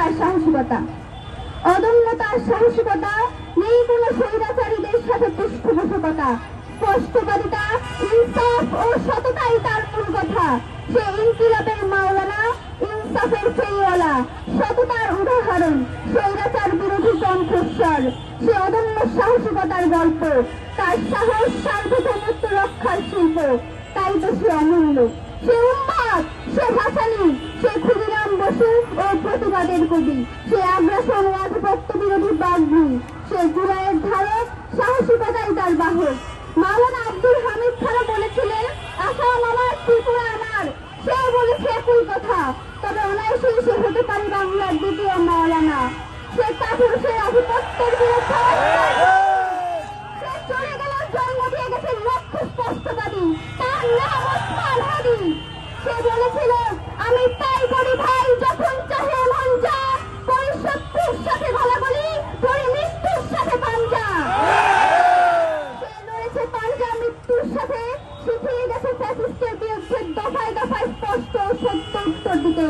তার সাহসিকতা, অদম্য তার সাহসিকতা, নেই কোনো স্বৈরাচারীদের সাথে পৃষ্ঠপোষকতা, স্পষ্টবাদিতা, ইনসাফ ও সততাই তার মূল কথা। সে ইনকিলাবের মাওলানা, ইনসাফের ফেরিওয়ালা, সততার উদাহরণ, স্বৈরাচার বিরোধী কণ্ঠস্বর। সে অদম্য সাহসিকতার গল্প, তার সাহস সার্বভৌমত্ব রক্ষার শিল্প, তাই তো সে অমূল্য। সে উম্মাদ, সে ভাসানী, সে ক্ষুদিরাম বসু ও প্রতিবাদের কবি, সে আগ্রাসন ও আধিপত্য বিরোধী বাগ্মী, সে জুলাইয়ের ধারক, সাহসিকতাই তার বাহক। মাওলানা আব্দুল হামিদ খান বলেছিলেন, আসাম আমার, ত্রিপুরা আমার। সে বলেছে একই কথা, তবে অনায়াসেই সে হতে পারে বাংলার দ্বিতীয় মাওলানা। সে কাপুরুষের আধিপত্যের বিরুদ্ধে সে চলে গেল, জন্ম দিয়ে গেছে লক্ষ্য স্পষ্টবাদী, তার নাম ওসমান হাদি। সে বলেছিল, আমি তাই করি ভাই যখন চাহে মন যা, করি শত্রুর সাথে গলাগলি, করি মৃত্যুর সাথে পাঞ্জা। সে লড়েছে পাঞ্জা মৃত্যুর সাথে, শিখিয়ে গেছে ফ্যাসিস্টের বিরুদ্ধে দফায় দফায় স্পষ্ট ও সত্য উত্তর দিতে।